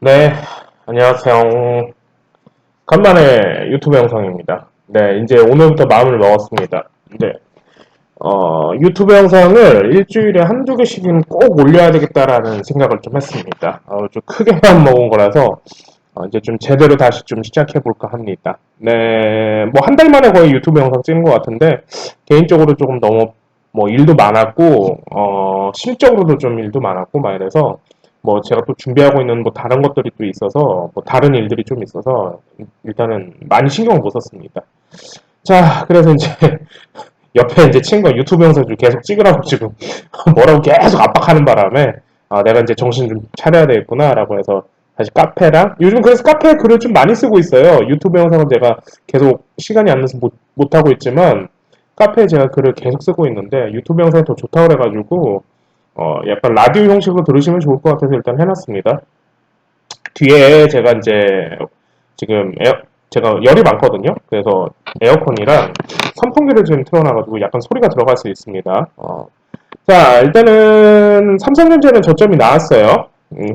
네, 안녕하세요. 간만에 유튜브 영상입니다. 네, 이제 오늘부터 마음을 먹었습니다. 네, 유튜브 영상을 일주일에 한두 개씩은 꼭 올려야 되겠다라는 생각을 좀 했습니다. 좀 크게만 먹은 거라서, 이제 좀 제대로 다시 좀 시작해볼까 합니다. 네, 뭐 한 달 만에 거의 유튜브 영상 찍는 것 같은데, 개인적으로 조금 너무 뭐 일도 많았고, 심적으로도 좀 일도 많았고, 막 이래서, 뭐 제가 또 준비하고 있는 뭐 다른 것들이 또 있어서, 뭐 다른 일들이 좀 있어서, 일단은 많이 신경을 못 썼습니다. 자, 그래서 이제 옆에 이제 친구가 유튜브 영상 좀 계속 찍으라고 지금 뭐라고 계속 압박하는 바람에 내가 이제 정신 좀 차려야 되겠구나라고 해서 다시 카페랑 요즘 그래서 카페에 글을 좀 많이 쓰고 있어요. 유튜브 영상은 제가 계속 시간이 안 나서 못하고 있지만 카페에 제가 글을 계속 쓰고 있는데 유튜브 영상이 더 좋다고 그래가지고 약간 라디오 형식으로 들으시면 좋을 것 같아서 일단 해놨습니다. 뒤에 제가 이제 지금 제가 열이 많거든요. 그래서 에어컨이랑 선풍기를 지금 틀어놔가지고 약간 소리가 들어갈 수 있습니다. 자, 일단은 삼성전자는 저점이 나왔어요.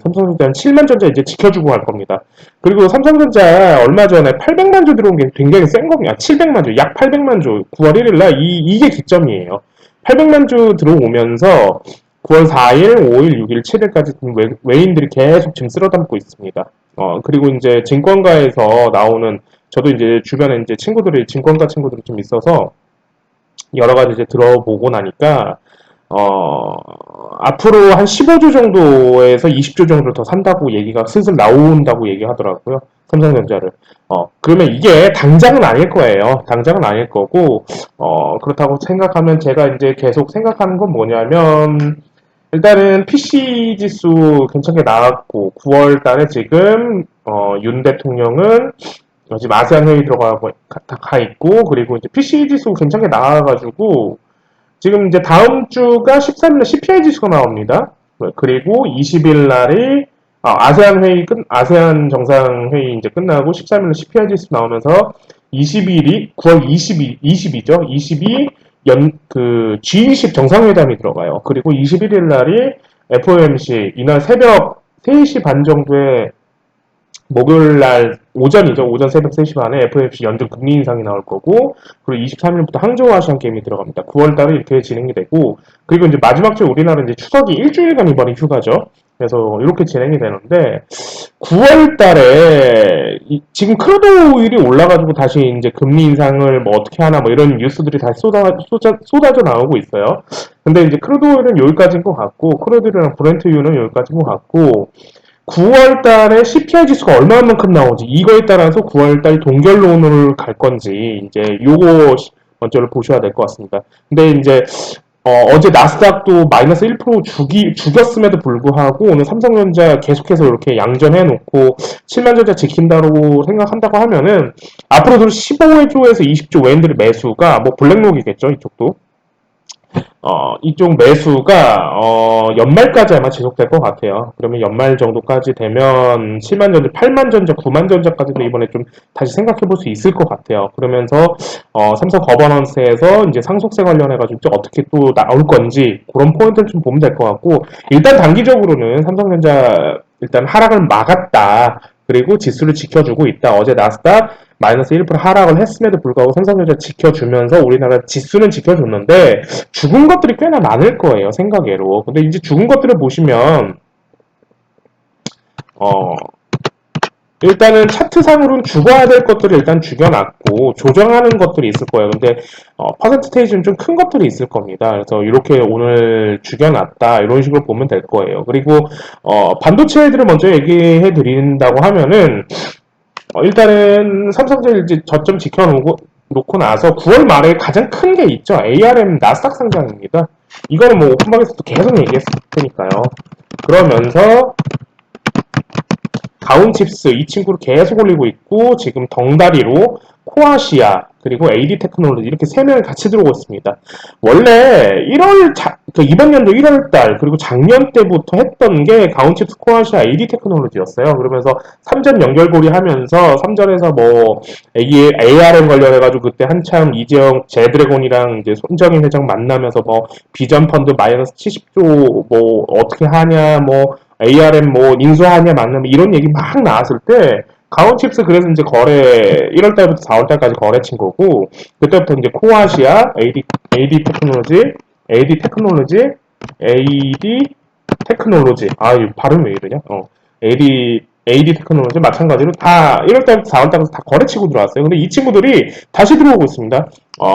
삼성전자는 7만 전자 이제 지켜주고 갈 겁니다. 그리고 삼성전자 얼마 전에 800만 주 들어온 게 굉장히 센 겁니다. 700만 주, 약 800만 주. 9월 1일 날 이게 기점이에요. 800만 주 들어오면서 9월 4일, 5일, 6일, 7일까지 외인들이 계속 지금 쓸어담고 있습니다. 그리고 이제 증권가에서 나오는 저도 이제 주변에 이제 친구들이 증권가 친구들이 좀 있어서 여러 가지 이제 들어보고 나니까 어, 앞으로 한 15조 정도에서 20조 정도 더 산다고 얘기가 슬슬 나온다고 얘기하더라고요. 삼성전자를. 그러면 이게 당장은 아닐 거예요. 당장은 아닐 거고, 그렇다고 생각하면 제가 이제 계속 생각하는 건 뭐냐면, 일단은 PC 지수 괜찮게 나왔고, 9월 달에 지금, 윤 대통령은 지금 아세안 회의 가 있고, 그리고 이제 PC 지수 괜찮게 나와가지고, 지금 이제 다음 주가 13일에 CPI 지수가 나옵니다. 그리고 20일 날이 아세안 정상회의 이제 끝나고 13일에 CPI 지수 나오면서 20일이 9월 20일 20이죠. 20이 G20 정상회담이 들어가요. 그리고 21일 날이 FOMC 이날 새벽 3시 반 정도에 목요일 날 오전이죠. 오전 새벽 3시 반에 FOMC 연준 금리 인상이 나올 거고, 그리고 23일부터 항저우 아시안 게임이 들어갑니다. 9월 달에 이렇게 진행이 되고, 그리고 이제 마지막 주 우리나라는 이제 추석이 일주일간 이번에 휴가죠. 그래서 이렇게 진행이 되는데, 9월 달에 지금 크루드 오일이 올라가지고 다시 이제 금리 인상을 뭐 어떻게 하나 뭐 이런 뉴스들이 다시 쏟아져 나오고 있어요. 근데 이제 크루드 오일은 여기까지인 것 같고, 크루드랑 브렌트유는 여기까지인 것 같고, 9월 달에 CPI 지수가 얼마만큼 나오지 이거에 따라서 9월 달 동결론을 갈 건지 이제 요거 먼저를 보셔야 될 것 같습니다. 근데 이제 제 나스닥도 마이너스 1% 죽였음에도 불구하고 오늘 삼성전자 계속해서 이렇게 양전해 놓고 7만 전자 지킨다고 생각한다고 하면은 앞으로도 15조에서 20조 외인들의 매수가 뭐 블랙록이겠죠 이쪽도 이쪽 매수가 연말까지 아마 지속될 것 같아요. 그러면 연말 정도까지 되면 7만 전자, 8만 전자, 9만 전자까지도 이번에 좀 다시 생각해 볼 수 있을 것 같아요. 그러면서 삼성 거버넌스에서 이제 상속세 관련해가지고 어떻게 또 나올 건지 그런 포인트를 좀 보면 될 것 같고 일단 단기적으로는 삼성전자 일단 하락을 막았다. 그리고 지수를 지켜주고 있다. 어제 나스닥 마이너스 1% 하락을 했음에도 불구하고 삼성전자 지켜주면서 우리나라 지수는 지켜줬는데 죽은 것들이 꽤나 많을 거예요 생각외로. 근데 이제 죽은 것들을 보시면 어 일단은 차트상으로는 죽어야 될 것들을 일단 죽여놨고 조정하는 것들이 있을 거예요. 근데 퍼센트테이지는 좀 큰 것들이 있을 겁니다. 그래서 이렇게 오늘 죽여놨다 이런 식으로 보면 될 거예요. 그리고 반도체들을 먼저 얘기해 드린다고 하면은 일단은 삼성전자 이제 저점 지켜놓고 나서 9월 말에 가장 큰 게 있죠. ARM 나스닥 상장입니다. 이거는 뭐 오픈방에서도 계속 얘기했을 테니까요. 그러면서 다운칩스 이 친구를 계속 올리고 있고 지금 덩다리로 코아시아 그리고 AD 테크놀로지 이렇게 세 명이 같이 들어오고 있습니다. 원래 이번 연도 1월 달 그리고 작년 때부터 했던 게 가온칩스 코아시아 AD 테크놀로지였어요. 그러면서 3전 연결고리 하면서 3전에서 뭐 ARM 관련해가지고 그때 한참 이재영 제드래곤이랑 이제 손정인 회장 만나면서 뭐 비전 펀드 마이너스 70조 뭐 어떻게 하냐 뭐 ARM 뭐 인수하냐 맞냐 이런 얘기 막 나왔을 때 가온칩스 그래서 이제 거래 1월 달부터 4월 달까지 거래친 거고 그때부터 이제 코아시아, AD 테크놀로지, AD 테크놀로지, AD 테크놀로지 이 발음 왜 이러냐? AD 테크놀로지 마찬가지로 다 1월 달부터 4월 달부터 다 거래치고 들어왔어요. 근데 이 친구들이 다시 들어오고 있습니다.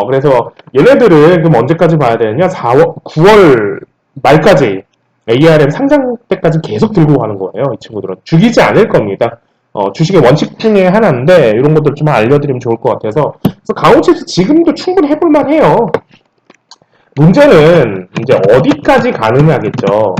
그래서 얘네들은 그럼 언제까지 봐야 되느냐? 9월 말까지 ARM 상장 때까지 계속 들고 가는 거예요. 이 친구들은 죽이지 않을 겁니다. 주식의 원칙 중에 하나인데 이런 것들 좀 알려드리면 좋을 것 같아서 그래서 강호칩스 지금도 충분히 해볼만 해요. 문제는 이제 어디까지 가느냐겠죠.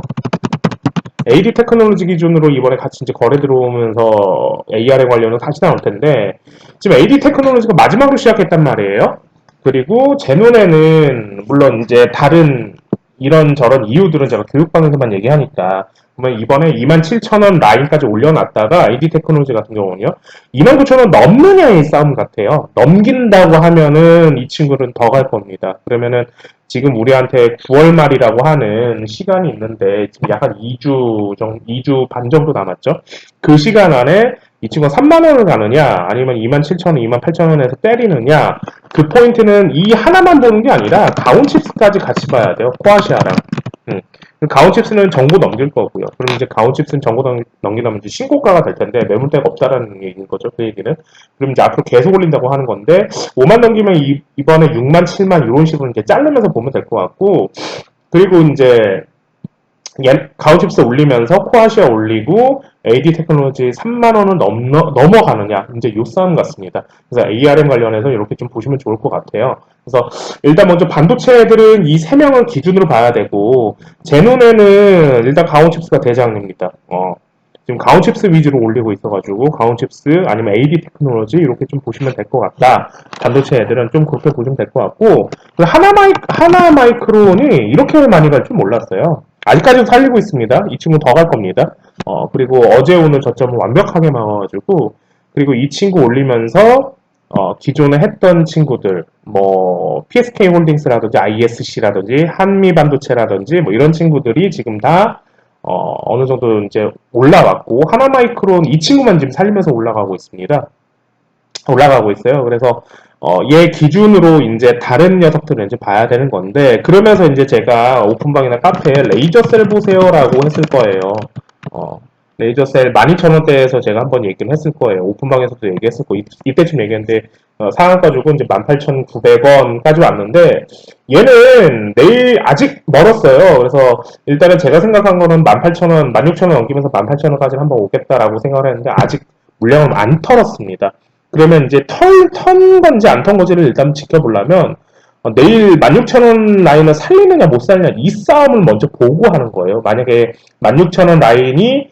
AD 테크놀로지 기준으로 이번에 같이 이제 거래 들어오면서 AR에 관련은 다시 나올 텐데 지금 AD 테크놀로지가 마지막으로 시작했단 말이에요. 그리고 제 눈에는 물론 이제 다른 이런저런 이유들은 제가 교육방에서만 얘기하니까 그러면 이번에 27,000원 라인까지 올려놨다가 AD 테크놀로지 같은 경우는요 29,000원 넘느냐의 싸움 같아요. 넘긴다고 하면은 이 친구는 더 갈 겁니다. 그러면은 지금 우리한테 9월 말이라고 하는 시간이 있는데 지금 약간 2주 반 정도 남았죠. 그 시간 안에 이 친구가 3만 원을 가느냐 아니면 27,000원, 28,000원에서 때리느냐 그 포인트는 이 하나만 보는 게 아니라 가온칩스까지 같이 봐야 돼요. 코아시아랑. 가온칩스는 정보 넘길 거고요. 그럼 이제 가온칩스는 정보 넘기려면 이제 신고가가 될 텐데 매물대가 없다라는 얘기인 거죠. 그 얘기는. 그럼 이제 앞으로 계속 올린다고 하는 건데 5만 넘기면 이번에 6만, 7만 이런 식으로 이제 자르면서 보면 될 것 같고 그리고 이제 가온칩스 올리면서 코아시아 올리고 AD 테크놀로지 3만원은 넘어가느냐 이제 요 싸움 같습니다. 그래서 ARM 관련해서 이렇게 좀 보시면 좋을 것 같아요. 그래서 일단 먼저 반도체들은 이 3명을 기준으로 봐야 되고 제 눈에는 일단 가온칩스가 대장입니다. 지금 가온칩스 위주로 올리고 있어가지고 가온칩스 아니면 AD 테크놀로지 이렇게 좀 보시면 될 것 같다. 반도체 애들은 좀 그렇게 보시면 될 것 같고 하나마이크론이 이렇게 많이 갈 줄 몰랐어요. 아직까지도 살리고 있습니다. 이 친구 더 갈 겁니다. 그리고 어제 오늘 저점을 완벽하게 막아가지고 그리고 이 친구 올리면서 기존에 했던 친구들 뭐 PSK 홀딩스라든지 ISC라든지 한미반도체라든지 뭐 이런 친구들이 지금 다 어느 정도 이제 올라왔고 하나마이크론 이 친구만 지금 살리면서 올라가고 있습니다. 올라가고 있어요. 그래서 얘 기준으로 이제 다른 녀석들을 이제 봐야 되는 건데 그러면서 이제 제가 오픈방이나 카페에 레이저셀 보세요라고 했을 거예요. 레이저셀 12,000원대에서 제가 한번 얘기를 했을 거예요. 오픈방에서도 얘기했을 거예요. 이때쯤 얘기했는데 상한가 주고 이제 18,900원까지 왔는데 얘는 내일 아직 멀었어요. 그래서 일단은 제가 생각한 거는 18,000원, 16,000원 넘기면서 18,000원까지 한번 오겠다라고 생각을 했는데 아직 물량을 안 털었습니다. 그러면 이제 턴 건지 안 턴 건지를 일단 지켜보려면 내일 16,000원 라인을 살리느냐 못 살리느냐 이 싸움을 먼저 보고 하는 거예요. 만약에 16,000원 라인이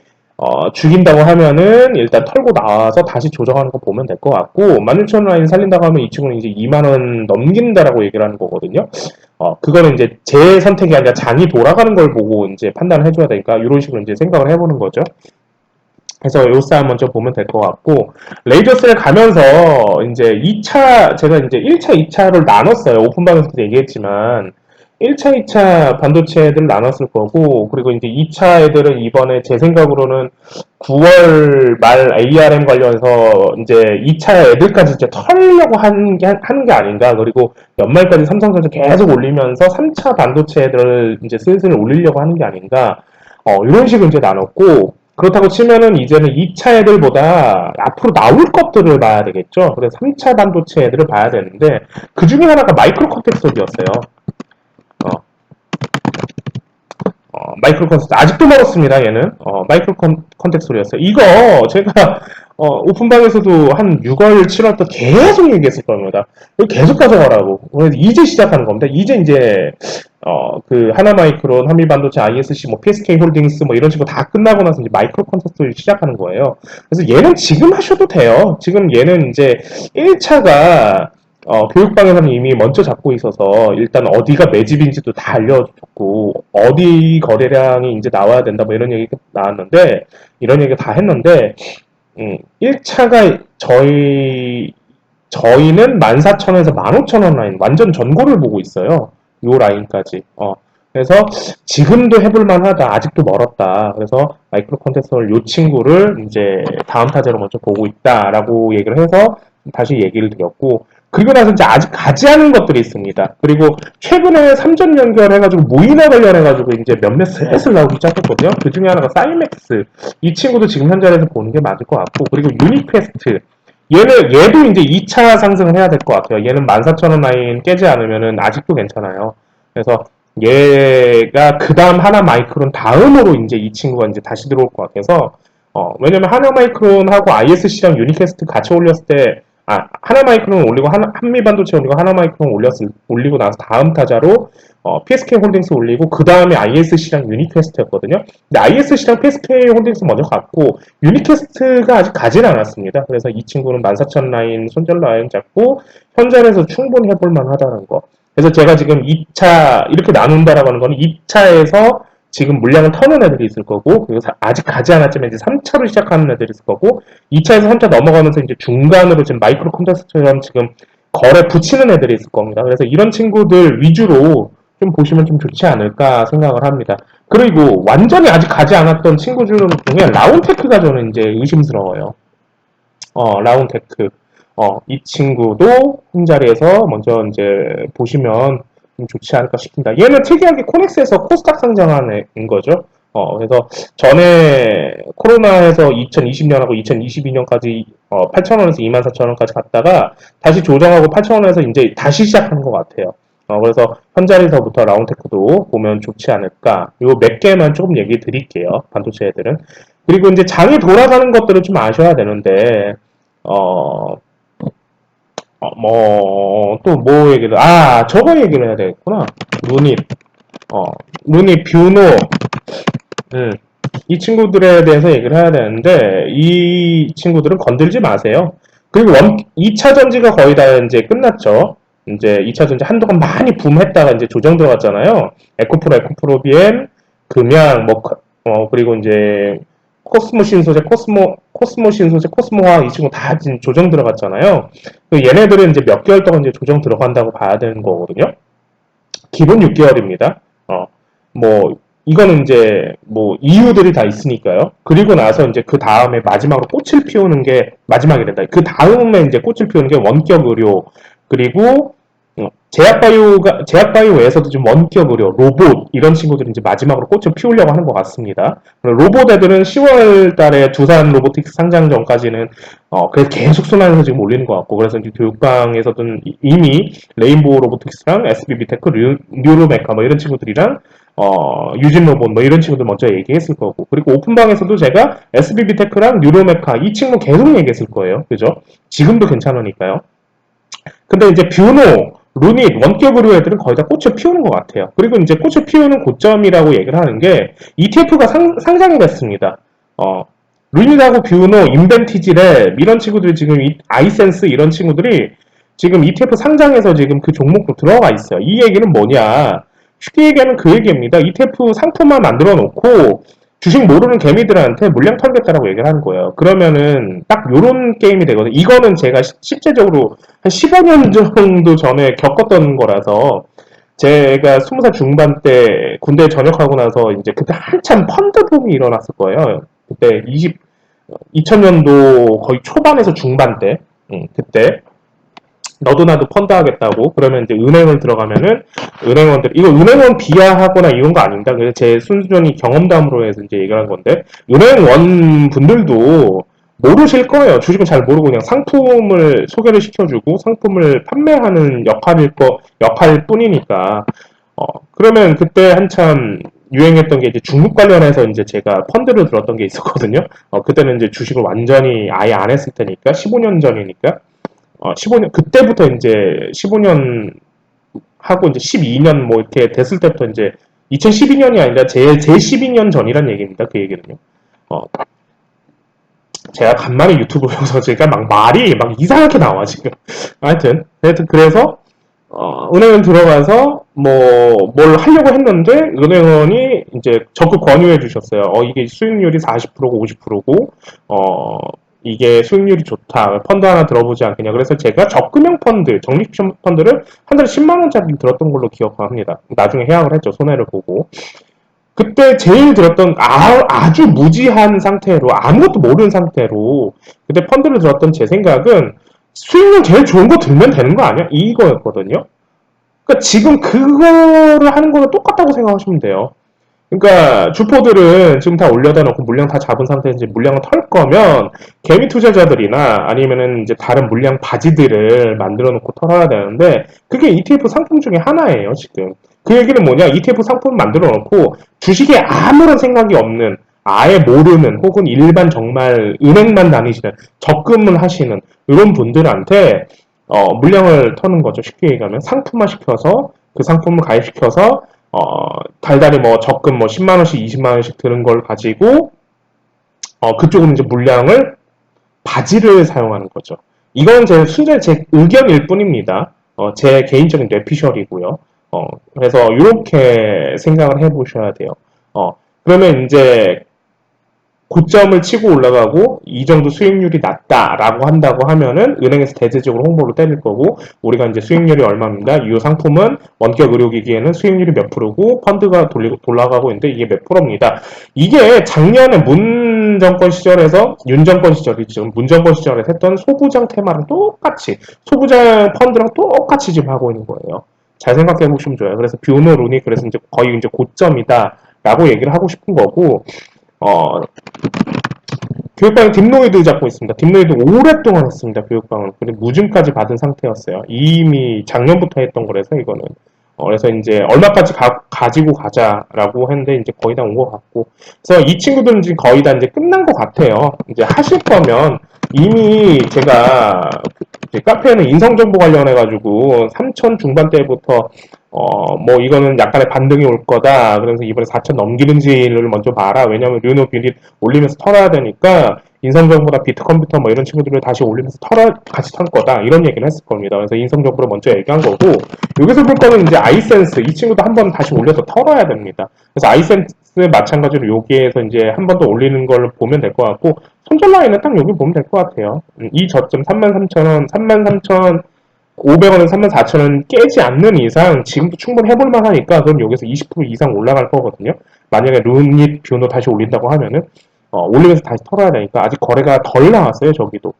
죽인다고 하면은 일단 털고 나와서 다시 조정하는 거 보면 될 것 같고 16,000원 라인 살린다고 하면 이 친구는 이제 2만원 넘긴다라고 얘기를 하는 거거든요. 그거는 이제 제 선택이 아니라 장이 돌아가는 걸 보고 이제 판단을 해줘야 되니까 이런 식으로 이제 생각을 해보는 거죠. 그래서 요 싸움 먼저 보면 될 것 같고 레이저셀 가면서 이제 2차 제가 이제 1차, 2차를 나눴어요. 오픈방에서도 얘기했지만 1차, 2차 반도체 애들 나눴을 거고 그리고 이제 2차 애들은 이번에 제 생각으로는 9월 말 ARM 관련해서 이제 2차 애들까지 이제 털려고 하는 게 아닌가 그리고 연말까지 삼성전자 계속 올리면서 3차 반도체 애들을 이제 슬슬 올리려고 하는 게 아닌가 이런 식으로 이제 나눴고 그렇다고 치면은 이제는 2차 애들보다 앞으로 나올 것들을 봐야 되겠죠. 그래서 3차 반도체 애들을 봐야 되는데 그 중에 하나가 마이크로 컨텍스터였어요. 마이크로 컨텍스터 아직도 멀었습니다. 얘는 마이크로 컨텍스터였어요. 이거 제가 오픈방에서도 한 6월, 7월 때 계속 얘기했을 겁니다. 이거 계속 가져가라고. 그래서 이제 시작하는 겁니다. 이제 그 하나마이크론, 한미반도체, ISC, 뭐 PSK 홀딩스 뭐 이런 식으로 다 끝나고 나서 이제 마이크로 컨텍스터를 시작하는 거예요. 그래서 얘는 지금 하셔도 돼요. 지금 얘는 이제 1차가 교육방에서는 이미 먼저 잡고 있어서 일단 어디가 매집인지도 다 알려줬고 어디 거래량이 이제 나와야 된다 뭐 이런 얘기가 나왔는데 이런 얘기 다 했는데 1차가 저희는 14,000원에서 15,000원 라인 완전 전고를 보고 있어요. 요 라인까지. 그래서 지금도 해볼만 하다. 아직도 멀었다. 그래서 마이크로 컨텐츠를 요 친구를 이제 다음 타자로 먼저 보고 있다라고 얘기를 해서 다시 얘기를 드렸고, 그리고 나서 이제 아직 가지 않은 것들이 있습니다. 그리고 최근에 3전 연결해가지고 모이나 관련해가지고 이제 몇몇 슬슬 나오기 시작했거든요. 그 중에 하나가 사이맥스. 이 친구도 지금 현재에서 보는 게 맞을 것 같고, 그리고 유니퀘스트. 얘도 이제 2차 상승을 해야 될 것 같아요. 얘는 14,000원 라인 깨지 않으면은 아직도 괜찮아요. 그래서 얘가 그 다음 하나 마이크론 다음으로 이제 이 친구가 이제 다시 들어올 것 같아서, 왜냐면 하나 마이크론하고 ISC랑 유니캐스트 같이 올렸을 때, 하나 마이크론 올리고, 한미 반도체 올리고, 하나 마이크론 올리고 나서 다음 타자로, PSK 홀딩스 올리고, 그 다음에 ISC랑 유니캐스트였거든요. 근데 ISC랑 PSK 홀딩스 먼저 갔고, 유니캐스트가 아직 가진 않았습니다. 그래서 이 친구는 14,000 라인, 손절 라인 잡고, 현재에서 충분히 해볼만 하다는 거. 그래서 제가 지금 2차, 이렇게 나눈다라고 하는 거는 2차에서 지금 물량을 터는 애들이 있을 거고, 그리고 아직 가지 않았지만 이제 3차로 시작하는 애들이 있을 거고, 2차에서 3차 넘어가면서 이제 중간으로 지금 마이크로 콘텐츠처럼 지금 거래 붙이는 애들이 있을 겁니다. 그래서 이런 친구들 위주로 좀 보시면 좀 좋지 않을까 생각을 합니다. 그리고 완전히 아직 가지 않았던 친구 중에 라운테크가 저는 이제 의심스러워요. 라운테크. 이 친구도 한 자리에서 먼저 이제 보시면 좀 좋지 않을까 싶습니다. 얘는 특이하게 코넥스에서 코스닥 상장한 애인 거죠. 그래서 전에 코로나에서 2020년하고 2022년까지 8,000원에서 24,000원까지 갔다가 다시 조정하고 8,000원에서 이제 다시 시작하는 것 같아요. 그래서 현 자리서부터 라운테크도 보면 좋지 않을까. 요 몇 개만 조금 얘기 드릴게요. 반도체 애들은. 그리고 이제 장이 돌아가는 것들은 좀 아셔야 되는데, 어, 또 뭐 얘기를, 저거 얘기를 해야 되겠구나. 루닛, 어, 루닛, 뷰노, 음, 이 친구들에 대해서 얘기를 해야 되는데, 이 친구들은 건들지 마세요. 그리고 2차 전지가 거의 다 이제 끝났죠. 이제 2차 전지 한동안 많이 붐했다가 이제 조정 들어갔잖아요. 에코프로 BM, 금양, 그리고 이제 코스모 신소재, 코스모 신소재, 코스모화 이 친구 다 지금 조정 들어갔잖아요. 얘네들은 이제 몇 개월 동안 이제 조정 들어간다고 봐야 되는 거거든요. 기본 6개월입니다. 뭐, 이거는 이제, 뭐, 이유들이 다 있으니까요. 그리고 나서 이제 그 다음에 마지막으로 꽃을 피우는 게 마지막이 된다. 그 다음에 이제 꽃을 피우는 게 원격 의료, 그리고, 제약바이오에서도 좀 원격 의료, 로봇, 이런 친구들이 이제 마지막으로 꽃을 피우려고 하는 것 같습니다. 로봇 애들은 10월 달에 두산 로보틱스 상장 전까지는, 그래서 계속 순환해서 지금 올리는 것 같고, 그래서 이제 교육방에서는 이미 레인보우 로보틱스랑 SBB테크, 뉴로메카 뭐 이런 친구들이랑 유진 로봇 뭐 이런 친구들 먼저 얘기했을 거고, 그리고 오픈방에서도 제가 SBB테크랑 뉴로메카 이 친구 계속 얘기했을 거예요. 그죠? 지금도 괜찮으니까요. 근데 이제 뷰노, 루닛, 원격 의료 애들은 거의 다 꽃을 피우는 것 같아요. 그리고 이제 꽃을 피우는 고점이라고 얘기를 하는 게 ETF가 상장이 됐습니다. 루닛하고 뷰노, 인벤티지랩 이런 친구들이 지금 아이센스 이런 친구들이 지금 ETF 상장에서 지금 그 종목도 들어가 있어요. 이 얘기는 뭐냐? 쉽게 얘기하면 그 얘기입니다. ETF 상품만 만들어 놓고 주식 모르는 개미들한테 물량 털겠다라고 얘기를 하는 거예요. 그러면은 딱 요런 게임이 되거든요. 이거는 제가 실제적으로 한 15년 정도 전에 겪었던 거라서 제가 20살 중반 때 군대 전역하고 나서 이제 그때 한참 펀드 붐이 일어났을 거예요. 그때 2000년도 거의 초반에서 중반 때, 그때 너도 나도 펀드 하겠다고 그러면 이제 은행을 들어가면은 은행원들 이거 은행원 비하하거나 이런 거 아닙니다. 그래서 제 순전히 경험담으로 해서 이제 얘기한 건데 은행원 분들도 모르실 거예요. 주식은 잘 모르고 그냥 상품을 소개를 시켜주고 상품을 판매하는 역할 뿐이니까. 그러면 그때 한참 유행했던 게 이제 중국 관련해서 이제 제가 펀드를 들었던 게 있었거든요. 그때는 이제 주식을 완전히 아예 안 했을 테니까 15년 전이니까. 15년, 그때부터 이제 15년 하고 이제 12년 뭐 이렇게 됐을 때부터 이제 2012년이 아니라 제 12년 전이란 얘기입니다. 그 얘기는요. 어, 제가 간만에 유튜브 보면서 제가 막 말이 막 이상하게 나와, 지금. 하여튼, 그래서, 은행은 들어가서 뭘 하려고 했는데, 은행원이 이제 적극 권유해 주셨어요. 이게 수익률이 40%고 50%고, 이게 수익률이 좋다. 펀드 하나 들어보지 않겠냐. 그래서 제가 적금형 펀드, 적립 펀드를 한 달에 10만 원짜리 들었던 걸로 기억합니다. 나중에 해약을 했죠. 손해를 보고. 그때 제일 들었던 아주 무지한 상태로 아무것도 모르는 상태로 그때 펀드를 들었던 제 생각은 수익률 제일 좋은 거 들면 되는 거 아니야? 이거였거든요. 그러니까 지금 그거를 하는 거는 똑같다고 생각하시면 돼요. 그러니까 주포들은 지금 다 올려다 놓고 물량 다 잡은 상태에서 이제 물량을 털 거면 개미 투자자들이나 아니면은 이제 다른 물량 바지들을 만들어 놓고 털어야 되는데 그게 ETF 상품 중에 하나예요, 지금. 그 얘기는 뭐냐? ETF 상품 만들어 놓고 주식에 아무런 생각이 없는 아예 모르는 혹은 일반 정말 은행만 다니시는 적금을 하시는 이런 분들한테 물량을 터는 거죠. 쉽게 얘기하면 상품화 시켜서 그 상품을 가입시켜서 달달이 뭐 적금 뭐 10만 원씩 20만 원씩 드는 걸 가지고 그쪽은 이제 물량을 바지를 사용하는 거죠. 이건 순전히 제 의견일 뿐입니다. 제 개인적인 뇌피셜이고요. 그래서 이렇게 생각을 해보셔야 돼요. 그러면 이제 고점을 치고 올라가고 이 정도 수익률이 낮다라고 한다고 하면은 은행에서 대대적으로 홍보를 때릴 거고 우리가 이제 수익률이 얼마입니다. 이 상품은 원격 의료기기에는 수익률이 몇 프로고 펀드가 돌아가고 있는데 이게 몇 프로입니다. 이게 작년에 문 정권 시절에서 윤 정권 시절이죠. 문 정권 시절에서 했던 소부장 테마랑 똑같이 소부장 펀드랑 똑같이 지금 하고 있는 거예요. 잘 생각해 보시면 좋아요. 그래서 뷰노 룬이 그래서 이제 거의 이제 고점이다라고 얘기를 하고 싶은 거고 어, 교육방은 딥노이드 잡고 있습니다. 딥노이드 오랫동안 했습니다. 교육방은. 그리고 무증까지 받은 상태였어요. 이미 작년부터 했던 거라서 이거는. 그래서 이제 얼마까지 가지고 가자라고 했는데 이제 거의 다 온 것 같고. 그래서 이 친구들은 지금 거의 다 이제 끝난 것 같아요. 이제 하실 거면 이미 제가 카페에는 인성정보 관련해가지고 3천 중반대부터 뭐 이거는 약간의 반등이 올 거다. 그래서 이번에 4천 넘기는지를 먼저 봐라. 왜냐면 류노 비릿 올리면서 털어야 되니까 인성정보나 비트컴퓨터 뭐 이런 친구들을 다시 올리면서 같이 털 거다. 이런 얘기를 했을 겁니다. 그래서 인성정보를 먼저 얘기한 거고 여기서 볼 거는 이제 아이센스 이 친구도 한번 다시 올려서 털어야 됩니다. 그래서 아이센스 마찬가지로 여기에서 이제 한 번 더 올리는 걸 보면 될 것 같고 손절 라인은 딱 여기 보면 될 것 같아요. 이 저점 33,000원, 33,500원에서 34,000원 깨지 않는 이상 지금도 충분히 해볼 만하니까 그럼 여기서 20% 이상 올라갈 거거든요. 만약에 룬닛 뷰노 다시 올린다고 하면은 올리면서 다시 털어야 되니까 아직 거래가 덜 나왔어요. 저기도.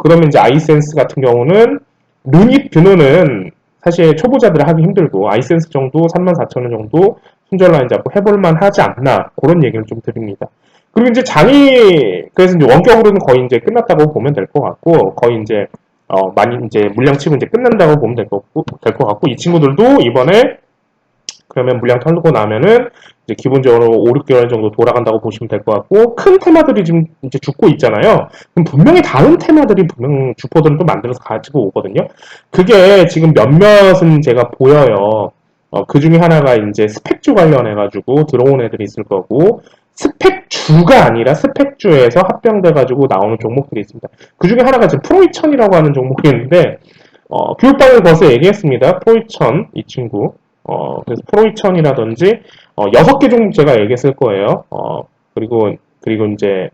그러면 이제 아이센스 같은 경우는 룬닛 뷰노는 사실 초보자들 하기 힘들고 아이센스 정도 34,000원 정도 손절 라인 잡고 해볼만 하지 않나 그런 얘기를 좀 드립니다. 그리고 이제 장이 그래서 이제 원격으로는 거의 이제 끝났다고 보면 될 것 같고 거의 이제 많이 이제 물량 치고 이제 끝난다고 보면 될 것 같고 이 친구들도 이번에 그러면 물량 털고 나면은 이제 기본적으로 5, 6개월 정도 돌아간다고 보시면 될 것 같고 큰 테마들이 지금 이제 죽고 있잖아요. 그럼 분명히 다른 테마들이 분명 주포들은 또 만들어서 가지고 오거든요. 그게 지금 몇몇은 제가 보여요. 그 중에 하나가 이제 스펙주 관련해가지고 들어온 애들이 있을 거고 스펙주가 아니라 스펙주에서 합병돼가지고 나오는 종목들이 있습니다. 그 중에 하나가 지금 프로이천이라고 하는 종목이 있는데 교육방을 벌써 얘기했습니다. 프로이천 이 친구. 그래서 프로이천이라든지 6개 종목 제가 얘기했을 거예요. 그리고 이제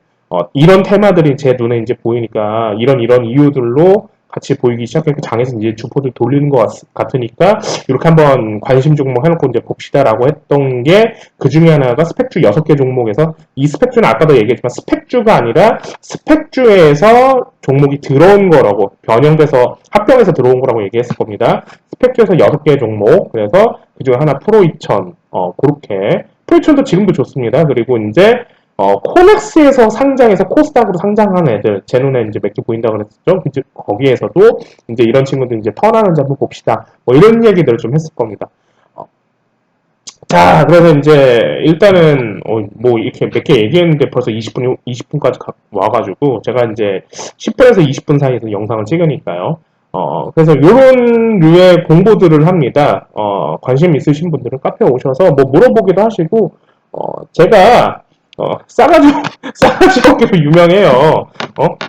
이런 테마들이 제 눈에 이제 보이니까 이런 이유들로 같이 보이기 시작했고 장에서 이제 주포들 돌리는 것 같으니까 이렇게 한번 관심 종목 해놓고 이제 봅시다라고 했던 게 그 중에 하나가 스펙주 6개 종목에서 이 스펙주는 아까도 얘기했지만 스펙주가 아니라 스펙주에서 종목이 들어온 거라고 변형돼서 합병해서 들어온 거라고 얘기했을 겁니다. 스펙주에서 6개 종목 그래서 그 중에 하나 프로2000 그렇게 프로2000도 지금도 좋습니다. 그리고 이제 코넥스에서 상장해서 코스닥으로 상장한 애들, 제 눈에 이제 몇 개 보인다고 그랬죠? 이제 거기에서도 이제 이런 친구들 이제 턴하는지 한번 봅시다. 뭐 이런 얘기들을 좀 했을 겁니다. 자, 그래서 이제 일단은 뭐 이렇게 몇 개 얘기했는데 벌써 20분까지 와가지고 제가 이제 10분에서 20분 사이에서 영상을 찍으니까요. 그래서 이런 류의 공보들을 합니다. 관심 있으신 분들은 카페에 오셔서 뭐 물어보기도 하시고, 제가 싸가지, 싸가지 없게도 유명해요.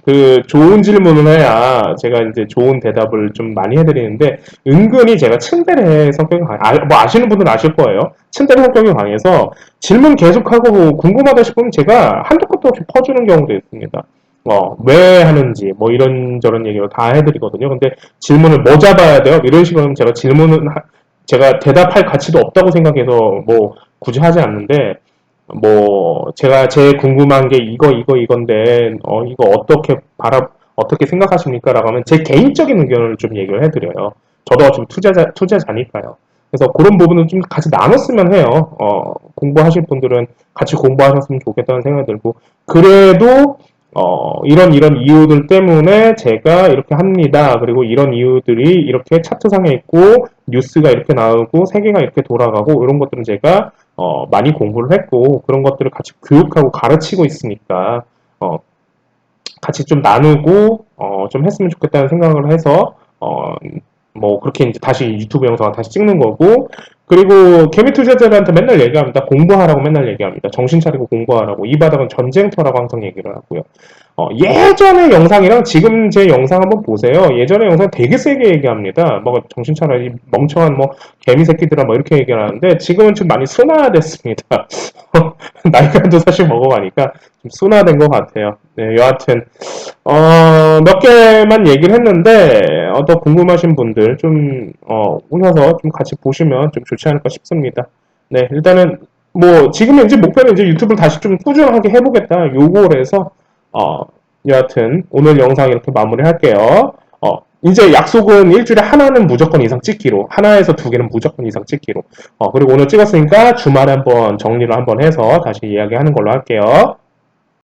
그, 좋은 질문을 해야 제가 이제 좋은 대답을 좀 많이 해드리는데, 은근히 제가 츤데레 성격이 뭐 아시는 분들은 아실 거예요. 츤데레 성격이 강해서 질문 계속하고 궁금하다 싶으면 제가 한도 끝도 없이 퍼주는 경우도 있습니다. 왜 하는지, 뭐 이런저런 얘기를 다 해드리거든요. 근데 질문을 뭐 잡아야 돼요? 이런 식으로 하면 제가 제가 대답할 가치도 없다고 생각해서 뭐 굳이 하지 않는데, 뭐, 제가 제일 궁금한 게 이건데, 이거 어떻게 생각하십니까? 라고 하면 제 개인적인 의견을 좀 얘기를 해드려요. 저도 어차피 투자자니까요. 그래서 그런 부분은 좀 같이 나눴으면 해요. 공부하실 분들은 같이 공부하셨으면 좋겠다는 생각이 들고, 그래도, 이런 이유들 때문에 제가 이렇게 합니다. 그리고 이런 이유들이 이렇게 차트상에 있고, 뉴스가 이렇게 나오고, 세계가 이렇게 돌아가고, 이런 것들은 제가 많이 공부를 했고 그런 것들을 같이 교육하고 가르치고 있으니까 어, 같이 좀 나누고 좀 했으면 좋겠다는 생각을 해서 뭐 그렇게 이제 다시 유튜브 영상을 다시 찍는 거고 그리고 개미 투자자들한테 맨날 얘기합니다. 공부하라고 맨날 얘기합니다. 정신 차리고 공부하라고. 이 바닥은 전쟁터라고 항상 얘기를 하고요. 예전의 영상이랑 지금 제 영상 한번 보세요. 예전의 영상 되게 세게 얘기합니다. 뭐 정신 차려 이 멍청한 뭐 개미 새끼들아 뭐 이렇게 얘기를 하는데 지금은 좀 많이 순화됐습니다. 나이가도 사실 먹어가니까 좀 순화된 것 같아요. 네, 여하튼 몇 개만 얘기를 했는데 더 궁금하신 분들 좀 오셔서 좀 같이 보시면 좀 좋지 않을까 싶습니다. 네, 일단은 뭐 지금 이제 목표는 이제 유튜브를 다시 좀 꾸준하게 해보겠다 요거에서 어, 여하튼 오늘 영상 이렇게 마무리할게요. 이제 약속은 일주일에 하나는 무조건 이상 찍기로, 하나에서 두 개는 무조건 이상 찍기로. 그리고 오늘 찍었으니까 주말에 한번 정리를 한번 해서 다시 이야기하는 걸로 할게요.